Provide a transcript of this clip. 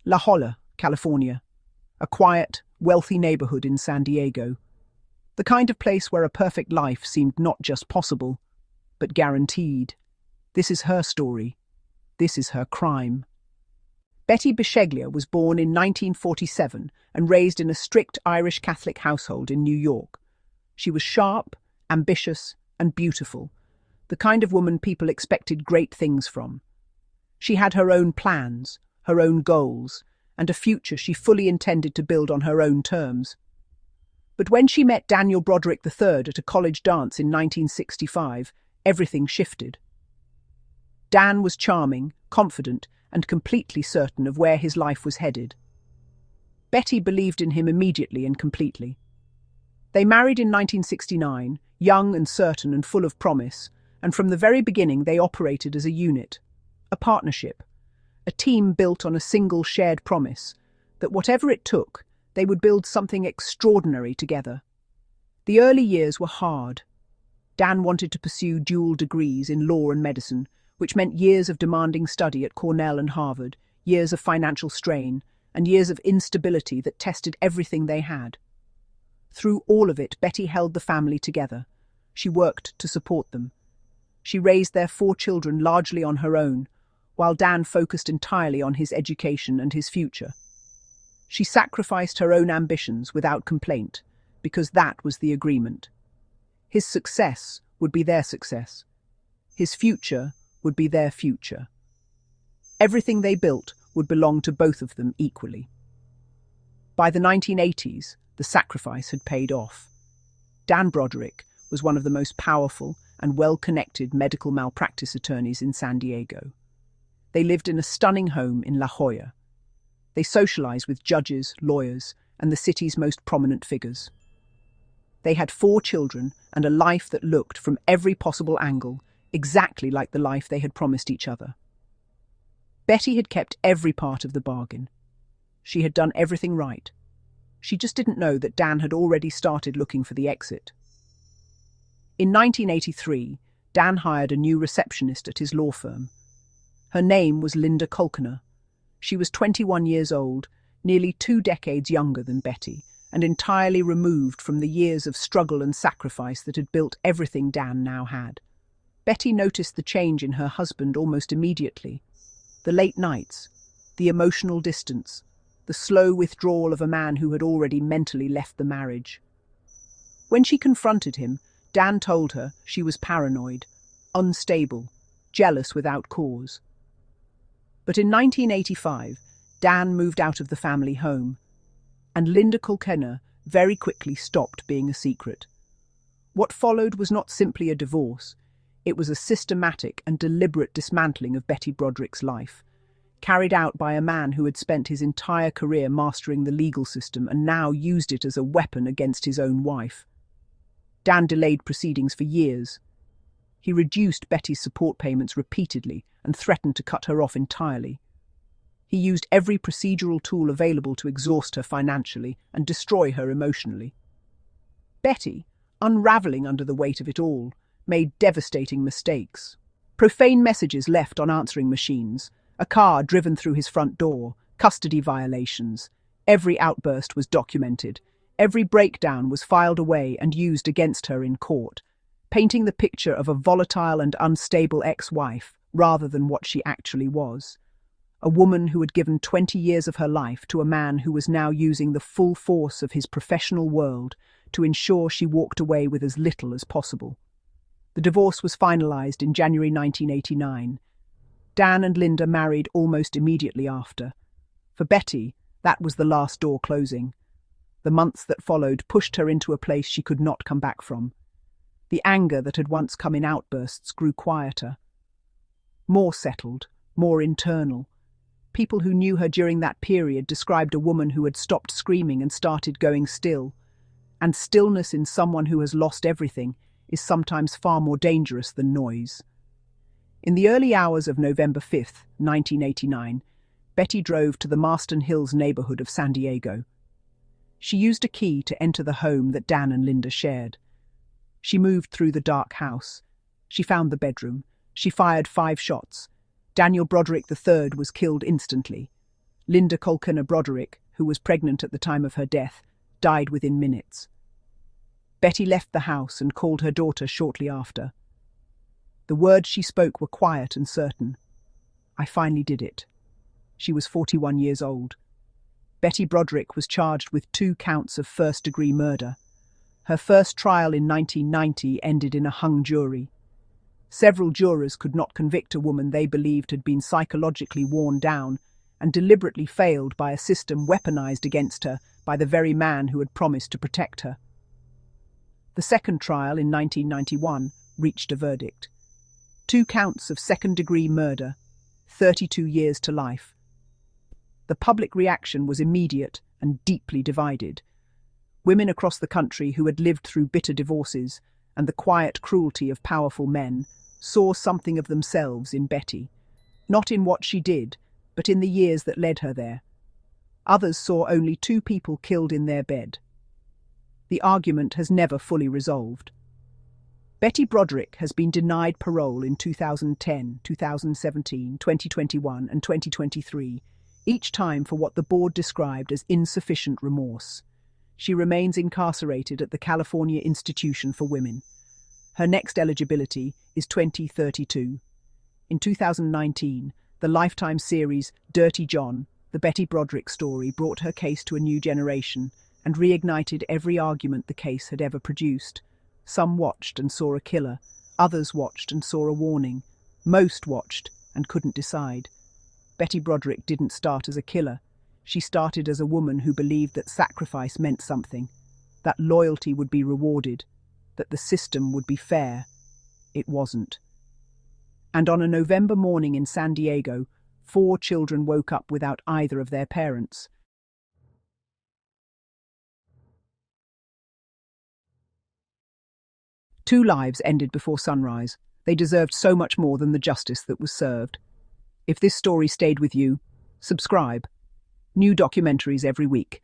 La Jolla, California, a quiet, wealthy neighborhood in San Diego. The kind of place where a perfect life seemed not just possible, but guaranteed. This is her story. This is her crime. Betty Broderick was born in 1947 and raised in a strict Irish Catholic household in New York. She was sharp, ambitious, and beautiful, the kind of woman people expected great things from. She had her own plans, her own goals, and a future she fully intended to build on her own terms. But when she met Daniel Broderick III at a college dance in 1965, everything shifted. Dan was charming, confident, and completely certain of where his life was headed. Betty believed in him immediately and completely. They married in 1969, young and certain and full of promise, and from the very beginning they operated as a unit, a partnership, a team built on a single shared promise that whatever it took, they would build something extraordinary together. The early years were hard. Dan wanted to pursue dual degrees in law and medicine, which meant years of demanding study at Cornell and Harvard, years of financial strain, and years of instability that tested everything they had. Through all of it, Betty held the family together. She worked to support them. She raised their 4 children largely on her own, while Dan focused entirely on his education and his future. She sacrificed her own ambitions without complaint, because that was the agreement. His success would be their success. His future would be their future. Everything they built would belong to both of them equally. By the 1980s, the sacrifice had paid off. Dan Broderick was one of the most powerful and well-connected medical malpractice attorneys in San Diego. They lived in a stunning home in La Jolla. They socialized with judges, lawyers, and the city's most prominent figures. They had 4 children and a life that looked, from every possible angle, exactly like the life they had promised each other. Betty had kept every part of the bargain. She had done everything right. She just didn't know that Dan had already started looking for the exit. In 1983, Dan hired a new receptionist at his law firm. Her name was Linda Kolkner. She was 21 years old, nearly 2 decades younger than Betty, and entirely removed from the years of struggle and sacrifice that had built everything Dan now had. Betty noticed the change in her husband almost immediately. The late nights, the emotional distance, the slow withdrawal of a man who had already mentally left the marriage. When she confronted him, Dan told her she was paranoid, unstable, jealous without cause. But in 1985, Dan moved out of the family home, and Linda Kolkner very quickly stopped being a secret. What followed was not simply a divorce. It was a systematic and deliberate dismantling of Betty Broderick's life, carried out by a man who had spent his entire career mastering the legal system and now used it as a weapon against his own wife. Dan delayed proceedings for years. He reduced Betty's support payments repeatedly and threatened to cut her off entirely. He used every procedural tool available to exhaust her financially and destroy her emotionally. Betty, unraveling under the weight of it all, made devastating mistakes. Profane messages left on answering machines, a car driven through his front door, custody violations. Every outburst was documented. Every breakdown was filed away and used against her in court, painting the picture of a volatile and unstable ex-wife rather than what she actually was. A woman who had given 20 years of her life to a man who was now using the full force of his professional world to ensure she walked away with as little as possible. The divorce was finalized in January 1989. Dan and Linda married almost immediately after. For Betty, that was the last door closing. The months that followed pushed her into a place she could not come back from. The anger that had once come in outbursts grew quieter, more settled, more internal. People who knew her during that period described a woman who had stopped screaming and started going still. And stillness in someone who has lost everything is sometimes far more dangerous than noise. In the early hours of November 5th, 1989, Betty drove to the Marston Hills neighborhood of San Diego. She used a key to enter the home that Dan and Linda shared. She moved through the dark house. She found the bedroom. She fired 5 shots. Daniel Broderick III was killed instantly. Linda Broderick, who was pregnant at the time of her death, died within minutes. Betty left the house and called her daughter shortly after. The words she spoke were quiet and certain. "I finally did it." She was 41 years old. Betty Broderick was charged with 2 counts of first-degree murder. Her first trial in 1990 ended in a hung jury. Several jurors could not convict a woman they believed had been psychologically worn down and deliberately failed by a system weaponized against her by the very man who had promised to protect her. The second trial in 1991 reached a verdict. 2 counts of second-degree murder, 32 years to life. The public reaction was immediate and deeply divided. Women across the country who had lived through bitter divorces and the quiet cruelty of powerful men saw something of themselves in Betty, not in what she did, but in the years that led her there. Others saw only 2 people killed in their bed. The argument has never fully resolved. Betty Broderick has been denied parole in 2010, 2017, 2021 and 2023, each time for what the board described as insufficient remorse. She remains incarcerated at the California Institution for Women. Her next eligibility is 2032. In 2019, the Lifetime series Dirty John, the Betty Broderick story, brought her case to a new generation and reignited every argument the case had ever produced. Some watched and saw a killer, others watched and saw a warning, most watched and couldn't decide. Betty Broderick didn't start as a killer. She started as a woman who believed that sacrifice meant something, that loyalty would be rewarded, that the system would be fair. It wasn't. And on a November morning in San Diego, 4 children woke up without either of their parents. Two lives ended before sunrise. They deserved so much more than the justice that was served. If this story stayed with you, subscribe. New documentaries every week.